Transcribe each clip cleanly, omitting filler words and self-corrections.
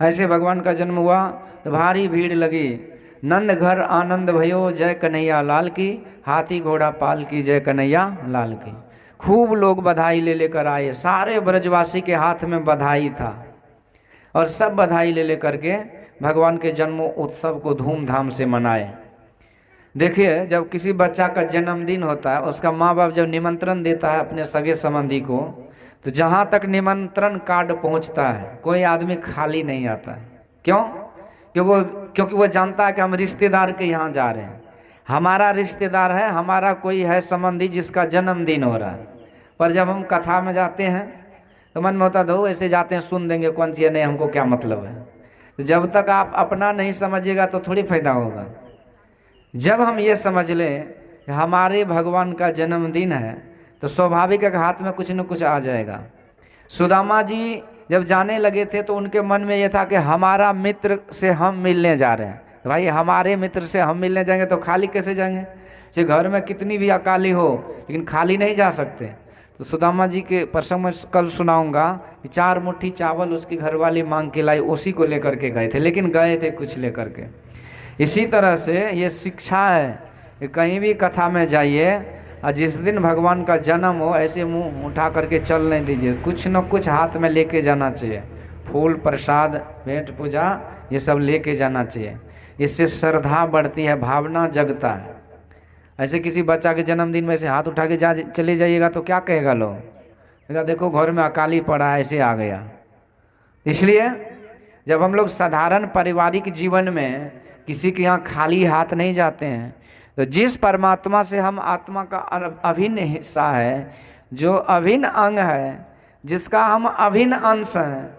ऐसे भगवान का जन्म हुआ तो भारी भीड़ लगी। नंद घर आनंद भयो, जय कन्हैया लाल की, हाथी घोड़ा पाल की, जय कन्हैया लाल की। खूब लोग बधाई ले लेकर आए, सारे ब्रजवासी के हाथ में बधाई था और सब बधाई ले लेकर के भगवान के जन्म उत्सव को धूमधाम से मनाए। देखिए, जब किसी बच्चा का जन्मदिन होता है, उसका माँ बाप जब निमंत्रण देता है अपने सगे संबंधी को, तो जहाँ तक निमंत्रण कार्ड पहुँचता है कोई आदमी खाली नहीं आता है। क्यों? क्योंकि वो जानता है कि हम रिश्तेदार के यहाँ जा रहे हैं, हमारा रिश्तेदार है, हमारा कोई है संबंधी जिसका जन्मदिन हो रहा है। पर जब हम कथा में जाते हैं तो मन में होता दो ऐसे जाते हैं, सुन देंगे कौन सी है, नहीं हमको क्या मतलब है। तो जब तक आप अपना नहीं समझिएगा तो थोड़ी फायदा होगा। जब हम ये समझ लें कि हमारे भगवान का जन्मदिन है तो स्वाभाविक है हाथ में कुछ न कुछ आ जाएगा। सुदामा जी जब जाने लगे थे तो उनके मन में ये था कि हमारा मित्र से हम मिलने जा रहे हैं, तो भाई हमारे मित्र से हम मिलने जाएंगे तो खाली कैसे जाएंगे? चाहे घर में कितनी भी अकाली हो लेकिन खाली नहीं जा सकते। तो सुदामा जी के प्रसंग में कल सुनाऊंगा कि 4 मुट्ठी चावल उसकी घरवाली मांग के लाई, उसी को लेकर के गए थे, लेकिन गए थे कुछ लेकर के। इसी तरह से ये शिक्षा है कि कहीं भी कथा में जाइए और जिस दिन भगवान का जन्म हो ऐसे मुंह उठा करके चल नहीं दीजिए, कुछ न कुछ हाथ में लेके जाना चाहिए। फूल प्रसाद भेंट पूजा ये सब लेके जाना चाहिए, इससे श्रद्धा बढ़ती है, भावना जगता है। ऐसे किसी बच्चा के जन्मदिन में ऐसे हाथ उठा के चले जाइएगा तो क्या कहेगा लोग? कहेगा देखो घर में अकाली पड़ा है, ऐसे आ गया। इसलिए जब हम लोग साधारण पारिवारिक जीवन में किसी के यहाँ खाली हाथ नहीं जाते हैं, तो जिस परमात्मा से हम आत्मा का अभिन्न हिस्सा है, जो अभिन्न अंग है, जिसका हम अभिन्न अंश हैं,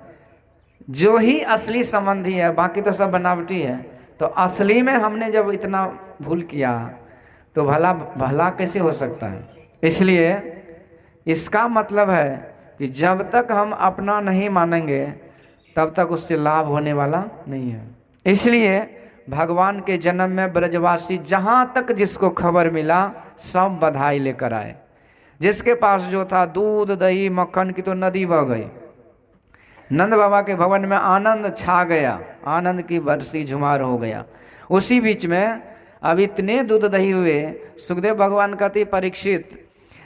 जो ही असली संबंधी है, बाकी तो सब बनावटी है। तो असली में हमने जब इतना भूल किया तो भला भला कैसे हो सकता है? इसलिए इसका मतलब है कि जब तक हम अपना नहीं मानेंगे तब तक उससे लाभ होने वाला नहीं है। इसलिए भगवान के जन्म में ब्रजवासी जहाँ तक जिसको खबर मिला सब बधाई लेकर आए। जिसके पास जो था दूध दही मक्खन की तो नदी बह गई। नंद बाबा के भवन में आनंद छा गया, आनंद की बरसी झुमार हो गया। उसी बीच में अब इतने दूध दही हुए, सुखदेव भगवान कहते परीक्षित,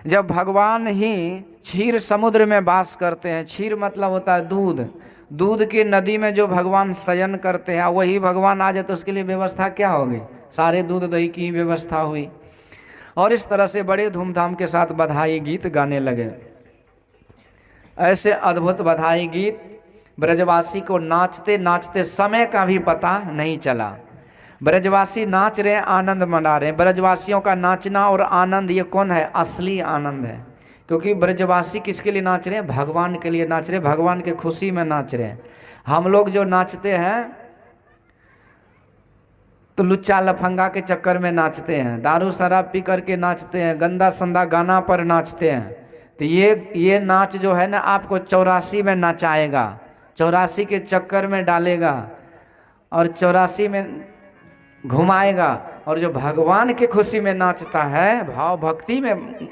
जब भगवान ही क्षीर समुद्र में वास करते हैं, क्षीर मतलब होता है दूध, दूध की नदी में जो भगवान शयन करते हैं, वही भगवान आ जाए तो उसके लिए व्यवस्था क्या होगी? सारे दूध दही की व्यवस्था हुई। और इस तरह से बड़े धूमधाम के साथ बधाई गीत गाने लगे। ऐसे अद्भुत बधाई गीत ब्रजवासी को नाचते नाचते समय का भी पता नहीं चला। ब्रजवासी नाच रहे हैं, आनंद मना रहे हैं। ब्रजवासियों का नाचना और आनंद ये कौन है? असली आनंद है। क्योंकि ब्रजवासी किसके लिए नाच रहे हैं? भगवान के लिए नाच रहे हैं, भगवान के खुशी में नाच रहे हैं। हम लोग जो नाचते हैं तो लुच्चा लफंगा के चक्कर में नाचते हैं, दारू शराब पी करके नाचते हैं, गंदा संदा गाना पर नाचते हैं। तो ये नाच जो है ना आपको 84 में नचाएगा, 84 के चक्कर में डालेगा और 84 में घुमाएगा। और जो भगवान के खुशी में नाचता है, भाव भक्ति में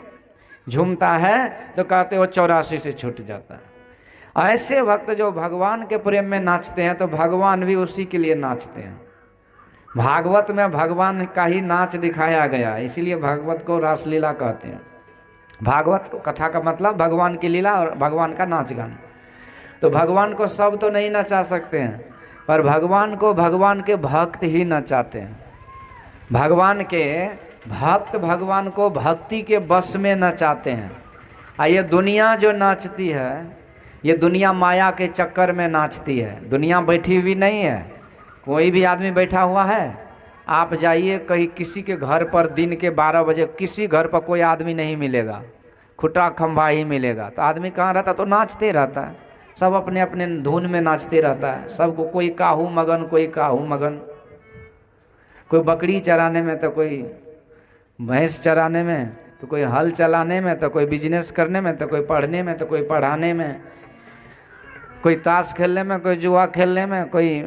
झूमता है, तो कहते हो 84 से छूट जाता है। ऐसे भक्त जो भगवान के प्रेम में नाचते हैं तो भगवान भी उसी के लिए नाचते हैं। भागवत में भगवान का ही नाच दिखाया गया, इसीलिए भागवत को रासलीला कहते हैं। भागवत कथा का मतलब भगवान की लीला और भगवान का नाच गाना। तो भगवान को सब तो नहीं नचा सकते हैं, पर भगवान को भगवान के भक्त ही नचाते हैं। भगवान के भक्त भगवान को भक्ति के बस में नचाते हैं। और ये दुनिया जो नाचती है, ये दुनिया माया के चक्कर में नाचती है। दुनिया बैठी हुई नहीं है, कोई भी आदमी बैठा हुआ है? आप जाइए कहीं किसी के घर पर दिन के 12 बजे, किसी घर पर कोई आदमी नहीं मिलेगा, खुटा खंभा ही मिलेगा। तो आदमी कहाँ रहता? तो नाचते रहता है, सब अपने अपने धुन में नाचते रहता है। सबको कोई काहू मगन, कोई काहू मगन, कोई बकरी चराने में तो कोई भैंस चराने में, तो कोई हल चलाने में, तो कोई बिजनेस करने में, तो कोई पढ़ने में, तो कोई पढ़ाने में, कोई ताश खेलने में, कोई जुआ खेलने में, कोई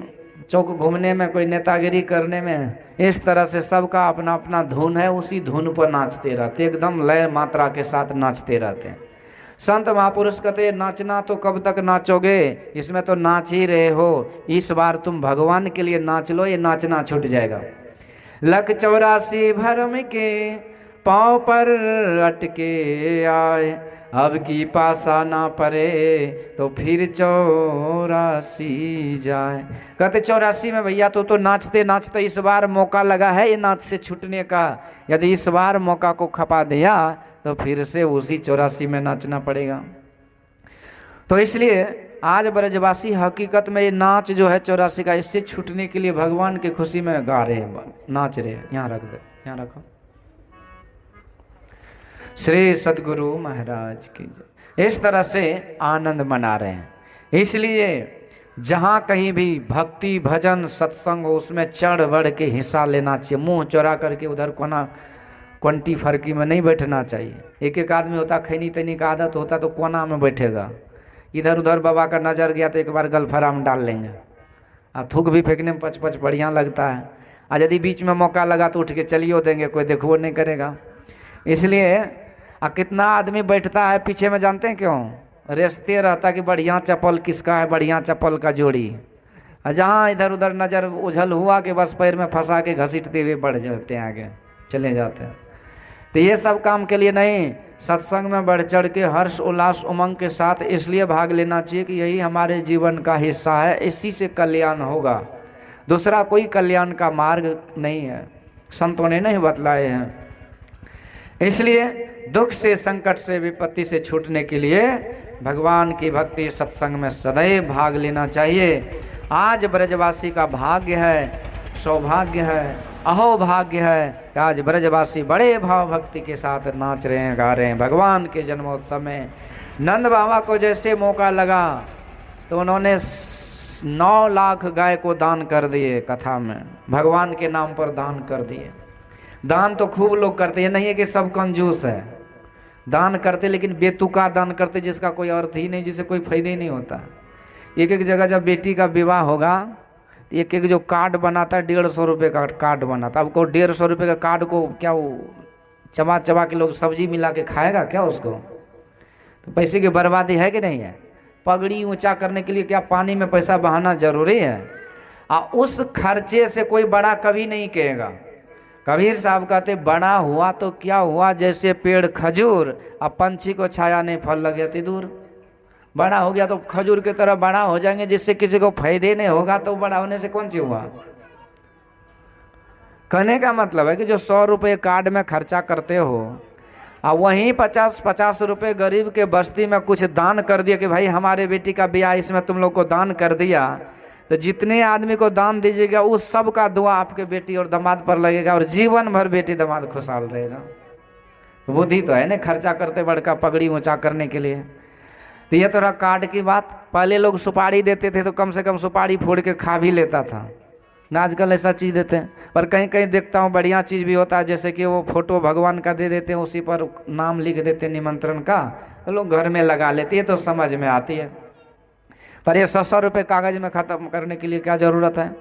चौक घूमने में, कोई नेतागिरी करने में। इस तरह से सबका अपना अपना धुन है, उसी धुन पर नाचते रहते, एकदम लय मात्रा के साथ नाचते रहते हैं। संत महापुरुष कहते नाचना तो कब तक नाचोगे, इसमें तो नाच ही रहे हो, इस बार तुम भगवान के लिए नाच लो, ये नाचना छूट जाएगा। लख 84 भरम के पाँव पर अटके आए, अब की पासा ना परे तो फिर 84 जाए। कहते 84 में भैया तो नाचते नाचते इस बार मौका लगा है ये नाच से छूटने का, यदि इस बार मौका को खपा दिया तो फिर से उसी 84 में नाचना पड़ेगा। तो इसलिए आज ब्रजवासी हकीकत में ये नाच जो है 84 का, इससे छूटने के लिए भगवान की खुशी में गा रहे हैं, नाच रहे हैं। यहाँ रख दे, यहाँ रखो। श्री सद्गुरु महाराज की जय। इस तरह से आनंद मना रहे हैं। इसलिए जहाँ कहीं भी भक्ति भजन सत्संग हो उसमें चढ़ बढ़ के हिस्सा लेना चाहिए। मुंह चौरा करके उधर कोना क्वंटी फरकी में नहीं बैठना चाहिए। एक एक आदमी होता खैनी तैनी का आदत होता तो कोना में बैठेगा, इधर उधर बाबा का नज़र गया तो एक बार गलफरा में डाल लेंगे। थूक भी फेंकने में पच पच बढ़िया लगता है, और यदि बीच में मौका लगा तो उठ के चलियो देंगे, कोई देखो नहीं करेगा। इसलिए कितना आदमी बैठता है पीछे में, जानते हैं क्यों? रेसते रहता कि बढ़िया चप्पल किसका है, बढ़िया चप्पल का जोड़ी। जहाँ इधर उधर नज़र उछल हुआ कि बस पैर में फंसा के घसीटते हुए बढ़ जाते हैं, आगे चले जाते हैं। तो ये सब काम के लिए नहीं, सत्संग में बढ़ चढ़ के हर्ष उल्लास उमंग के साथ इसलिए भाग लेना चाहिए कि यही हमारे जीवन का हिस्सा है, इसी से कल्याण होगा, दूसरा कोई कल्याण का मार्ग नहीं है, संतों ने नहीं बतलाए हैं। इसलिए दुख से संकट से विपत्ति से छूटने के लिए भगवान की भक्ति सत्संग में सदैव भाग लेना चाहिए। आज ब्रजवासी का भाग्य है, सौभाग्य है, अहोभाग्य है कि आज ब्रजवासी बड़े भाव भक्ति के साथ नाच रहे हैं, गा रहे हैं भगवान के जन्मोत्सव में। नंद बाबा को जैसे मौका लगा तो उन्होंने 9 लाख गाय को दान कर दिए, कथा में भगवान के नाम पर दान कर दिए। दान तो खूब लोग करते हैं, नहीं है कि सब कंजूस है, दान करते लेकिन बेतुका दान करते जिसका कोई अर्थ ही नहीं, जिसे कोई फायदा ही नहीं होता। एक एक जगह जब बेटी का विवाह होगा तो एक एक जो कार्ड बनाता है 150 रुपये का कार्ड बनाता है। अब को 150 रुपये का कार्ड को क्या वो चबा चबा के लोग सब्जी मिला के खाएगा क्या उसको? तो पैसे की बर्बादी है कि नहीं है? पगड़ी ऊंचा करने के लिए क्या पानी में पैसा बहाना जरूरी है? उस खर्चे से कोई बड़ा कभी नहीं कहेगा। कबीर साहब कहते बड़ा हुआ तो क्या हुआ, जैसे पेड़ खजूर, अब पंछी को छाया नहीं फल लग जाती दूर। बड़ा हो गया तो खजूर की तरह बड़ा हो जाएंगे, जिससे किसी को फायदे नहीं होगा, तो बड़ा होने से कौन सी हुआ? कहने का मतलब है कि जो 100 रुपये कार्ड में खर्चा करते हो और वहीं 50-50 रुपये गरीब के बस्ती में कुछ दान कर दिया कि भाई हमारे बेटी का ब्याह इसमें तुम लोग को दान कर दिया, तो जितने आदमी को दान दीजिएगा उस सब का दुआ आपके बेटी और दामाद पर लगेगा और जीवन भर बेटी दामाद खुशहाल रहेगा। बुद्धि तो है ना, खर्चा करते बड़का पगड़ी ऊंचा करने के लिए। तो ये तो रहा कार्ड की बात। पहले लोग सुपारी देते थे तो कम से कम सुपारी फोड़ के खा भी लेता था, ना आजकल ऐसा चीज़ देते हैं। पर कहीं कहीं देखता हूँ बढ़िया चीज़ भी होता है, जैसे कि वो फोटो भगवान का दे देते हैं, उसी पर नाम लिख देते हैं निमंत्रण का, तो लोग घर में लगा लेते हैं, तो समझ में आती है। पर ये 100 रुपये कागज़ में ख़त्म करने के लिए क्या ज़रूरत है?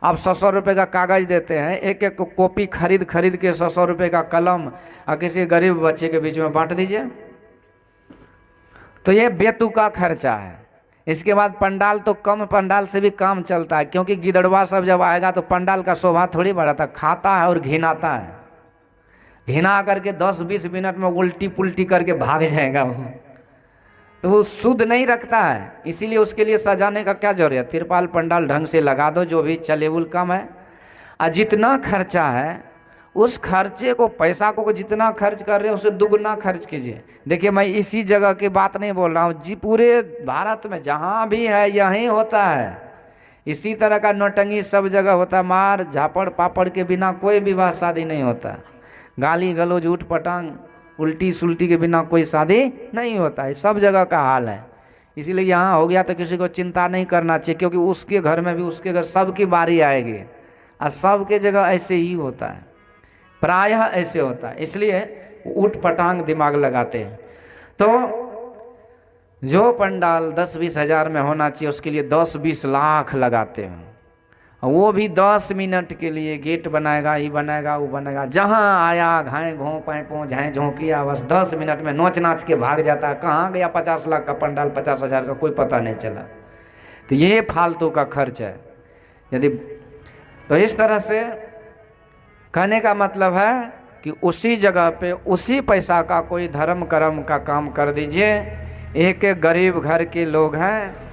आप 100 रुपये का कागज़ देते हैं, एक एक कॉपी खरीद के 100 रुपये का कलम और किसी गरीब बच्चे के बीच में बांट दीजिए, तो ये बेतुका खर्चा है। इसके बाद पंडाल तो कम, पंडाल से भी काम चलता है, क्योंकि गिदड़वा सब जब आएगा तो पंडाल का शोभा थोड़ी बढ़ाता, खाता है और घिनाता है। घिना करके 10-20 मिनट में उल्टी पुल्टी करके भाग जाएगा वो, तो वो शुद्ध नहीं रखता है। इसीलिए उसके लिए सजाने का क्या जरूरत है? तिरपाल पंडाल ढंग से लगा दो, जो भी चलेबुल काम है। और जितना खर्चा है उस खर्चे को, पैसा को जितना खर्च कर रहे हैं उसे दुगना खर्च कीजिए। देखिए मैं इसी जगह की बात नहीं बोल रहा हूँ जी, पूरे भारत में जहाँ भी है यहीं होता है। इसी तरह का नौटंगी सब जगह होता है। मार झापड़ पापड़ के बिना कोई विवाह शादी नहीं होता, गाली गलौज ऊट पटांग उल्टी सुल्टी के बिना कोई शादी नहीं होता है। सब जगह का हाल है। इसीलिए यहाँ हो गया तो किसी को चिंता नहीं करना चाहिए, क्योंकि उसके घर में भी उसके घर सबकी बारी आएगी, और सबके जगह ऐसे ही होता है, प्रायः ऐसे होता है। इसलिए ऊट पटांग दिमाग लगाते हैं। तो जो पंडाल 10-20 हज़ार में होना चाहिए उसके लिए 10-20 लाख लगाते हैं। वो भी 10 मिनट के लिए गेट बनाएगा, ये बनाएगा, वो बनाएगा, जहाँ आया घाय घों पाए पों झाए झोंकिया, बस 10 मिनट में नोच नाच के भाग जाता है। कहाँ गया 50 लाख का पंडाल, 50,000 का, कोई पता नहीं चला। तो ये फालतू का खर्च है। यदि तो इस तरह से कहने का मतलब है कि उसी जगह पे उसी पैसा का कोई धर्म कर्म का काम कर दीजिए। एक एक गरीब घर के लोग हैं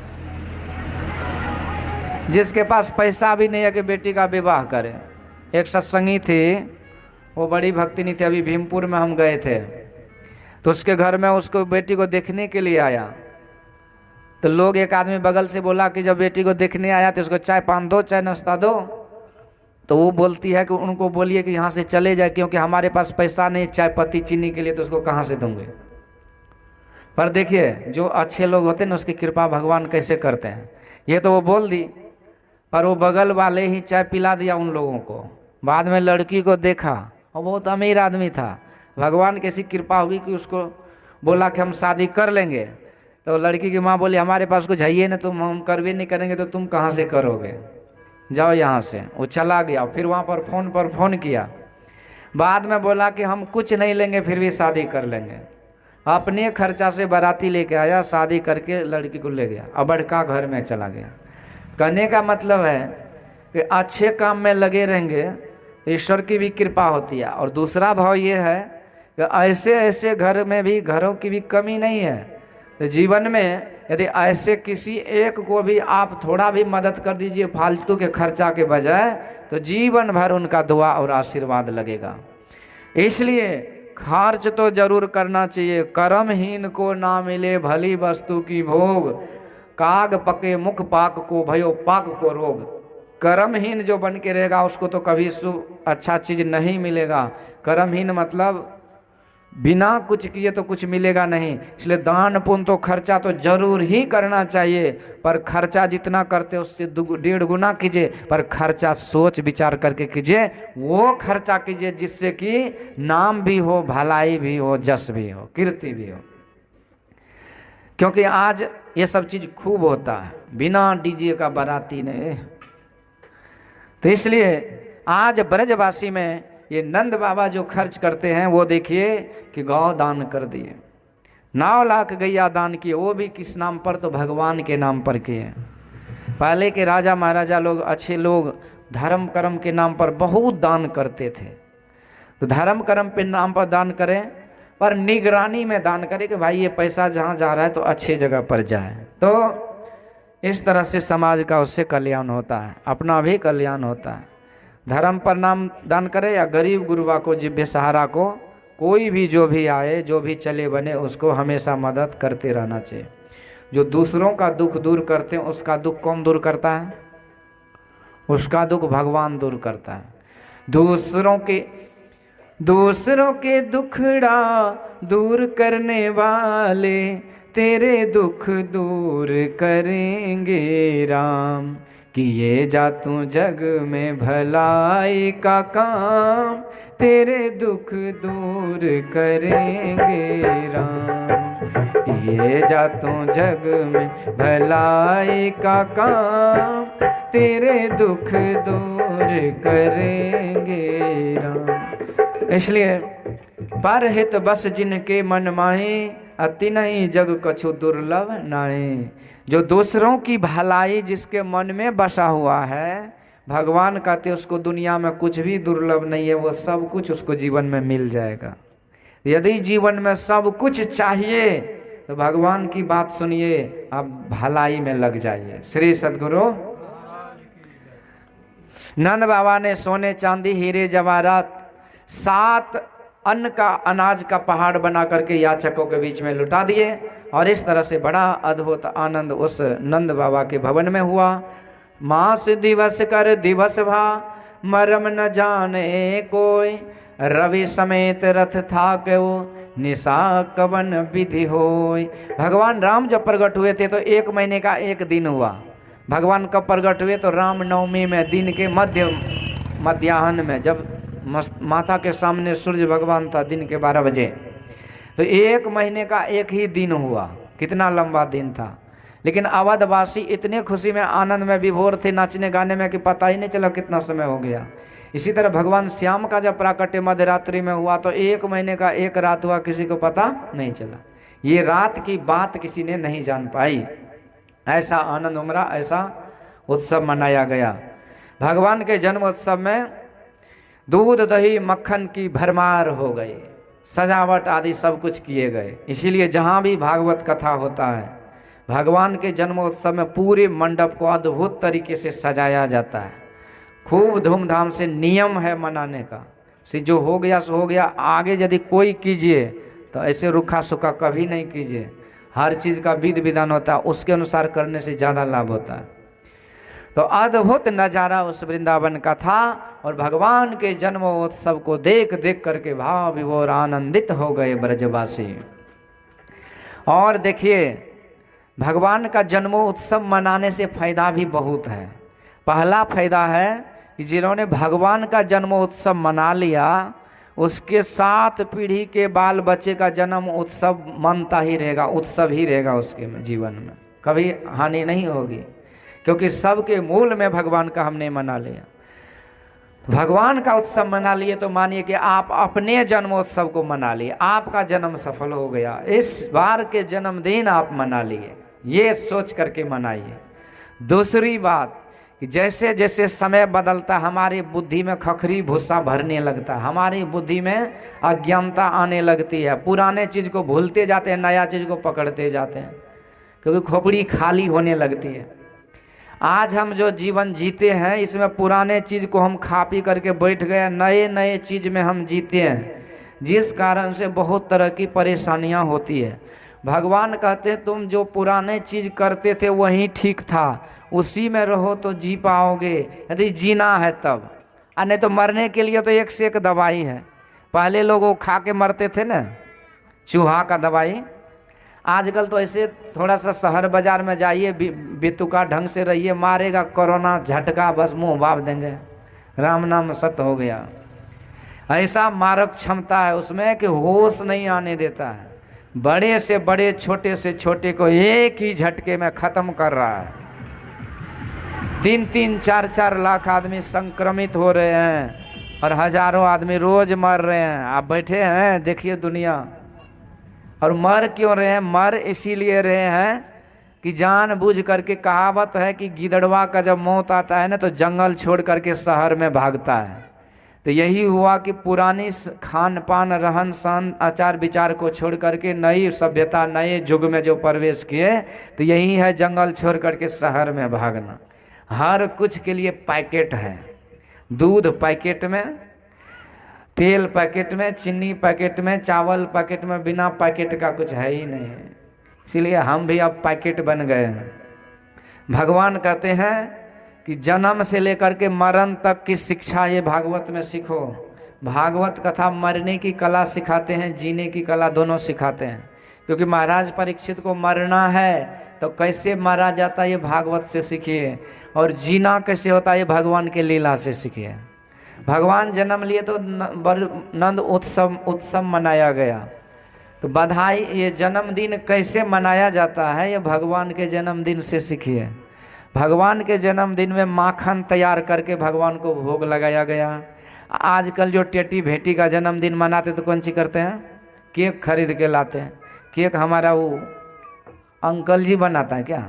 जिसके पास पैसा भी नहीं है कि बेटी का विवाह करें। एक सत्संगी थी, वो बड़ी भक्तिनी थी, अभी भीमपुर में हम गए थे, तो उसके घर में उसको बेटी को देखने के लिए आया। तो लोग, एक आदमी बगल से बोला कि जब बेटी को देखने आया तो उसको चाय पान दो, चाय नाश्ता दो। तो वो बोलती है कि उनको बोलिए कि यहाँ से चले जाए, क्योंकि हमारे पास पैसा नहीं चाय पत्ती चीनी के लिए, तो उसको कहाँ से दूंगे। पर देखिए जो अच्छे लोग होते हैं ना, उसकी कृपा भगवान कैसे करते हैं। ये तो वो बोल दी, पर वो बगल वाले ही चाय पिला दिया उन लोगों को। बाद में लड़की को देखा, वो बहुत अमीर आदमी था, भगवान कैसी कृपा हुई कि उसको बोला कि हम शादी कर लेंगे। तो लड़की की माँ बोली हमारे पास कुछ है ही नहीं, तुम हम करवे नहीं करेंगे तो तुम कहाँ से करोगे, जाओ यहाँ से। वो चला गया। फिर वहाँ पर फ़ोन किया, बाद में बोला कि हम कुछ नहीं लेंगे फिर भी शादी कर लेंगे। अपने खर्चा से बाराती लेके आया, शादी करके लड़की को ले गया, अब बड़का घर में चला गया। कहने का मतलब है कि अच्छे काम में लगे रहेंगे ईश्वर की भी कृपा होती है। और दूसरा भाव ये है कि ऐसे ऐसे घर में भी, घरों की भी कमी नहीं है। तो जीवन में यदि ऐसे किसी एक को भी आप थोड़ा भी मदद कर दीजिए फालतू के खर्चा के बजाय, तो जीवन भर उनका दुआ और आशीर्वाद लगेगा। इसलिए खर्च तो जरूर करना चाहिए। कर्महीन को ना मिले भली वस्तु की भोग, काग पके मुख पाक को भयो पाक को रोग। कर्महीन जो बन के रहेगा उसको तो कभी शुभ अच्छा चीज नहीं मिलेगा। कर्महीन मतलब बिना कुछ किए तो कुछ मिलेगा नहीं। इसलिए दान पुण्य तो खर्चा तो जरूर ही करना चाहिए, पर खर्चा जितना करते उससे 1.5 गुना कीजिए, पर खर्चा सोच विचार करके कीजिए। वो खर्चा कीजिए जिससे कि नाम भी हो, भलाई भी हो, जस भी हो, कीर्ति भी हो। क्योंकि आज ये सब चीज खूब होता है, बिना डीजे का बाराती ने। तो इसलिए आज ब्रजवासी में ये नंद बाबा जो खर्च करते हैं, वो देखिए कि गौ दान कर दिए, 9 लाख गैया दान किए, वो भी किस नाम पर, तो भगवान के नाम पर किए। पहले के राजा महाराजा लोग, अच्छे लोग धर्म कर्म के नाम पर बहुत दान करते थे। तो धर्म कर्म के नाम पर दान करें, पर निगरानी में दान करें कि भाई ये पैसा जहाँ जा रहा है तो अच्छी जगह पर जाए। तो इस तरह से समाज का उससे कल्याण होता है, अपना भी कल्याण होता है। धर्म पर नाम दान करे या गरीब गुरबा को, जिस बेसहारा को, कोई भी जो भी आए, जो भी चले बने, उसको हमेशा मदद करते रहना चाहिए। जो दूसरों का दुख दूर करते हैं उसका दुख कौन दूर करता है? उसका दुख भगवान दूर करता है। दूसरों के दुखड़ा दूर करने वाले तेरे दुख दूर करेंगे राम। किए जा तू जग में भलाई का काम, तेरे दुख दूर करेंगे राम। किए जा तू जग में भलाई का काम, तेरे दुख दूर करेंगे राम। इसलिए पर हित बस जिनके मन माहे, अति नहीं जग कछु दुर्लभ नाए। जो दूसरों की भलाई जिसके मन में बसा हुआ है, भगवान कहते उसको दुनिया में कुछ भी दुर्लभ नहीं है, वो सब कुछ उसको जीवन में मिल जाएगा। यदि जीवन में सब कुछ चाहिए तो भगवान की बात सुनिए, आप भलाई में लग जाइए। श्री सद्गुरु नंद बाबा ने सोने चांदी हीरे जवाहरात 7 अन्न का, अनाज का पहाड़ बना करके याचकों के बीच में लुटा दिए। और इस तरह से बड़ा अद्भुत आनंद उस नंद बाबा के भवन में हुआ। मास दिवस कर दिवस भा, मरम न जाने कोई। रवि समेत रथ था क्यों, निशा कवन विधि होय। भगवान राम जब प्रकट हुए थे तो 1 महीने का 1 दिन हुआ। भगवान कब प्रकट हुए? तो राम नवमी में, दिन के मध्याह्न में, जब माता के सामने सूर्य भगवान था, दिन के 12 बजे। तो 1 महीने का 1 ही दिन हुआ। कितना लंबा दिन था। लेकिन अवधवासी इतने खुशी में आनंद में विभोर थे नाचने गाने में कि पता ही नहीं चला कितना समय हो गया। इसी तरह भगवान श्याम का जब प्राकट्य मध्यरात्रि में हुआ तो 1 महीने का 1 रात हुआ, किसी को पता नहीं चला। ये रात की बात किसी ने नहीं जान पाई। ऐसा आनंद उमड़ा, ऐसा उत्सव मनाया गया। भगवान के जन्म उत्सव में दूध दही मक्खन की भरमार हो गई, सजावट आदि सब कुछ किए गए। इसीलिए जहाँ भी भागवत कथा होता है, भगवान के जन्मोत्सव में पूरे मंडप को अद्भुत तरीके से सजाया जाता है। खूब धूमधाम से नियम है मनाने का, से जो हो गया सो हो गया। आगे यदि कोई कीजिए तो ऐसे रुखा सुखा कभी नहीं कीजिए। हर चीज़ का विधि विधान होता है, उसके अनुसार करने से ज़्यादा लाभ होता है। तो अद्भुत नज़ारा उस वृंदावन का था और भगवान के जन्मोत्सव को देख देख करके भाव विभोर आनंदित हो गए ब्रजवासी। और देखिए, भगवान का जन्मोत्सव मनाने से फायदा भी बहुत है। पहला फायदा है कि जिन्होंने भगवान का जन्मोत्सव मना लिया, उसके 7 पीढ़ी के बाल बच्चे का जन्म उत्सव मनता ही रहेगा, उत्सव ही रहेगा उसके में, जीवन में कभी हानि नहीं होगी, क्योंकि सबके मूल में भगवान का हमने मना लिया। भगवान का उत्सव मना लिए तो मानिए कि आप अपने जन्मोत्सव को मना लिए, आपका जन्म सफल हो गया। इस बार के जन्मदिन आप मना लिए, ये सोच करके मनाइए। दूसरी बात कि जैसे जैसे समय बदलता, हमारी बुद्धि में खखरी भूसा भरने लगता, हमारी बुद्धि में अज्ञानता आने लगती है, पुराने चीज़ को भूलते जाते हैं, नया चीज़ को पकड़ते जाते हैं, क्योंकि खोपड़ी खाली होने लगती है। आज हम जो जीवन जीते हैं, इसमें पुराने चीज़ को हम खा पी करके बैठ गए, नए नए चीज़ में हम जीते हैं, जिस कारण से बहुत तरह की परेशानियां होती है। भगवान कहते हैं तुम जो पुराने चीज़ करते थे वही ठीक था, उसी में रहो तो जी पाओगे, यदि जीना है तब। और नहीं तो मरने के लिए तो एक से एक दवाई है। पहले लोग वो खा के मरते थे ना, चूहा का दवाई। आजकल तो ऐसे थोड़ा सा शहर बाजार में जाइए, बेतुका ढंग से रहिए, मारेगा कोरोना झटका, बस मुंह बाप देंगे, राम नाम सत्य हो गया। ऐसा मारक क्षमता है उसमें कि होश नहीं आने देता है। बड़े से बड़े, छोटे से छोटे को एक ही झटके में ख़त्म कर रहा है। 3-3, 4-4 लाख आदमी संक्रमित हो रहे हैं और हजारों आदमी रोज मर रहे हैं। आप बैठे हैं, देखिए दुनिया। और मर क्यों रहे हैं? मर इसीलिए रहे हैं कि जानबूझ करके, कहावत है कि गिदड़वा का जब मौत आता है ना तो जंगल छोड़ करके शहर में भागता है। तो यही हुआ कि पुरानी खान पान, रहन सहन, आचार विचार को छोड़ करके नई सभ्यता, नए युग में जो प्रवेश किए, तो यही है जंगल छोड़ करके शहर में भागना। हर कुछ के लिए पैकेट है, दूध पैकेट में, तेल पैकेट में, चीनी पैकेट में, चावल पैकेट में, बिना पैकेट का कुछ है ही नहीं है। इसीलिए हम भी अब पैकेट बन गए हैं। भगवान कहते हैं कि जन्म से लेकर के मरण तक की शिक्षा ये भागवत में सीखो। भागवत कथा मरने की कला सिखाते हैं, जीने की कला दोनों सिखाते हैं। क्योंकि महाराज परीक्षित को मरना है तो कैसे मारा जाता है ये भागवत से सीखिए, और जीना कैसे होता है ये भगवान के लीला से सीखिए। भगवान जन्म लिए तो नंद उत्सव मनाया गया। तो बधाई, ये जन्मदिन कैसे मनाया जाता है ये भगवान के जन्मदिन से सीखिए। भगवान के जन्मदिन में माखन तैयार करके भगवान को भोग लगाया गया। आजकल जो टेटी भेटी का जन्मदिन मनाते तो कौन सी करते हैं? केक खरीद के लाते हैं। केक हमारा वो अंकल जी बनाता है क्या?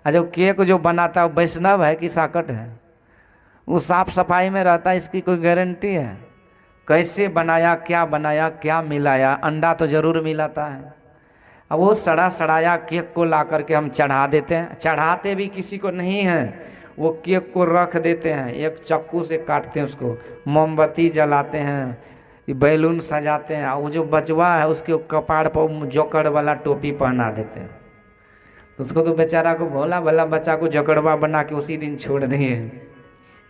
अच्छा, केक जो बनाता है वो वैष्णव है कि साकट है? वो साफ सफाई में रहता है, इसकी कोई गारंटी है? कैसे बनाया, क्या मिलाया? अंडा तो ज़रूर मिलाता है। अब वो सड़ाया केक को ला करके हम चढ़ा देते हैं। चढ़ाते भी किसी को नहीं है, वो केक को रख देते हैं, एक चाकू से काटते हैं उसको, मोमबत्ती जलाते हैं, बैलून सजाते हैं, और वो जो बचवा है उसके कपाड़ पर जोकर वाला टोपी पहना देते हैं। उसको तो बेचारा को, भोला भला बच्चा को जोकड़वा बना के उसी दिन छोड़ दिए।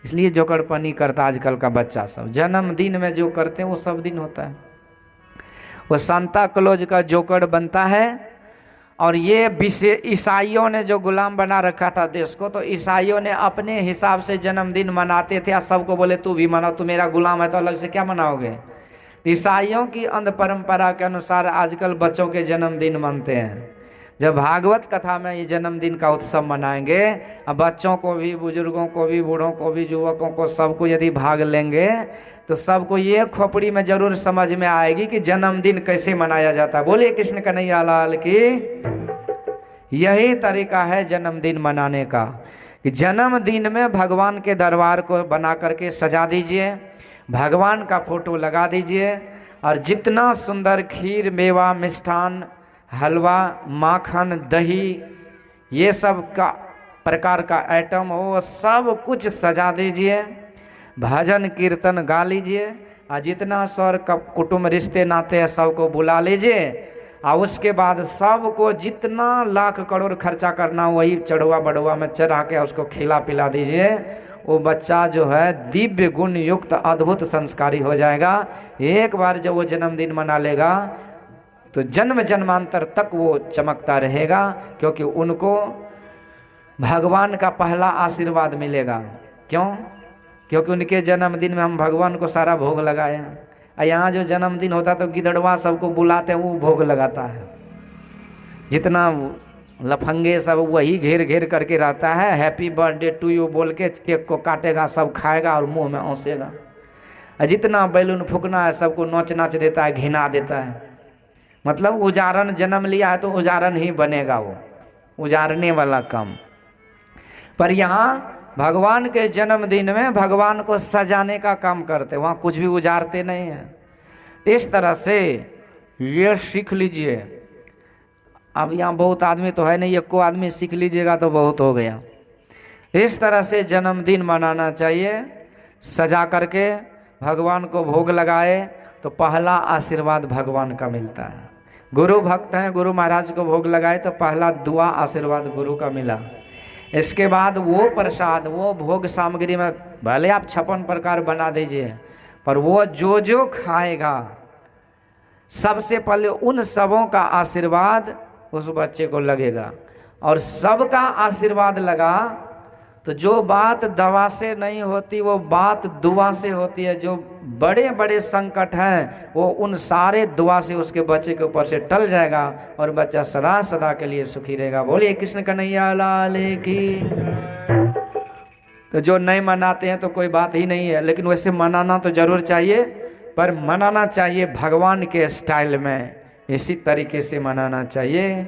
इसलिए जोकड़पनी करता आजकल का बच्चा सब। जन्मदिन में जो करते हैं वो सब दिन होता है। वो सांता क्लॉज का जोकर बनता है। और ये विशेष ईसाइयों ने जो गुलाम बना रखा था देश को, तो ईसाइयों ने अपने हिसाब से जन्मदिन मनाते थे। और सबको बोले तू भी मनाओ, तू मेरा गुलाम है तो अलग से क्या मनाओगे? ईसाइयों की अंध परंपरा के अनुसार आजकल बच्चों के जन्मदिन मनते हैं। जब भागवत कथा में ये जन्मदिन का उत्सव मनाएंगे, अब बच्चों को भी, बुजुर्गों को भी, बूढ़ों को भी, युवकों को, सबको यदि भाग लेंगे तो सबको ये खोपड़ी में जरूर समझ में आएगी कि जन्मदिन कैसे मनाया जाता है। बोलिए कृष्ण कन्हैया लाल की। यही तरीका है जन्मदिन मनाने का कि जन्मदिन में भगवान के दरबार को बना करके सजा दीजिए, भगवान का फोटो लगा दीजिए, और जितना सुंदर खीर, मेवा, मिष्ठान, हलवा, माखन, दही, ये सब का प्रकार का आइटम हो सब कुछ सजा दीजिए, भजन कीर्तन गा लीजिए, और जितना सर का कुटुंब रिश्ते नाते हैं सबको बुला लीजिए, और उसके बाद सबको जितना लाख करोड़ खर्चा करना वही चढ़ुआ बढ़ुआ में चढ़ा के उसको खिला पिला दीजिए। वो बच्चा जो है दिव्य गुण युक्त अद्भुत संस्कारी हो जाएगा। एक बार जब वो जन्मदिन मना लेगा तो जन्म जन्मांतर तक वो चमकता रहेगा, क्योंकि उनको भगवान का पहला आशीर्वाद मिलेगा। क्यों? क्योंकि उनके जन्मदिन में हम भगवान को सारा भोग लगाए हैं। यहाँ जो जन्मदिन होता तो गिदड़वा सबको बुलाते हैं, वो भोग लगाता है। जितना लफंगे सब वही घेर घेर करके रहता है, हैप्पी बर्थडे टू यू बोल के केक को काटेगा, सब खाएगा और मुंह में औंसेगा। जितना बैलून फूकना है सबको नोच नाच देता है, घिना देता है। मतलब उजारण जन्म लिया है तो उजारण ही बनेगा, वो उजारने वाला काम। पर यहाँ भगवान के जन्मदिन में भगवान को सजाने का काम करते, वहाँ कुछ भी उजारते नहीं हैं। इस तरह से ये सीख लीजिए। अब यहाँ बहुत आदमी तो है नहीं, एको आदमी सीख लीजिएगा तो बहुत हो गया। इस तरह से जन्मदिन मनाना चाहिए, सजा करके भगवान को भोग लगाए तो पहला आशीर्वाद भगवान का मिलता है। गुरु भक्त हैं, गुरु महाराज को भोग लगाए तो पहला दुआ आशीर्वाद गुरु का मिला। इसके बाद वो प्रसाद, वो भोग सामग्री में भले आप 56 प्रकार बना दीजिए, पर वो जो जो खाएगा सबसे पहले उन सबों का आशीर्वाद उस बच्चे को लगेगा। और सबका आशीर्वाद लगा तो जो बात दवा से नहीं होती वो बात दुआ से होती है। जो बड़े बड़े संकट हैं वो उन सारे दुआ से उसके बच्चे के ऊपर से टल जाएगा और बच्चा सदा सदा के लिए सुखी रहेगा। बोलिए कृष्ण कन्हैया लाल की। तो जो नहीं मनाते हैं तो कोई बात ही नहीं है, लेकिन वैसे मनाना तो जरूर चाहिए, पर मनाना चाहिए भगवान के स्टाइल में, इसी तरीके से मनाना चाहिए।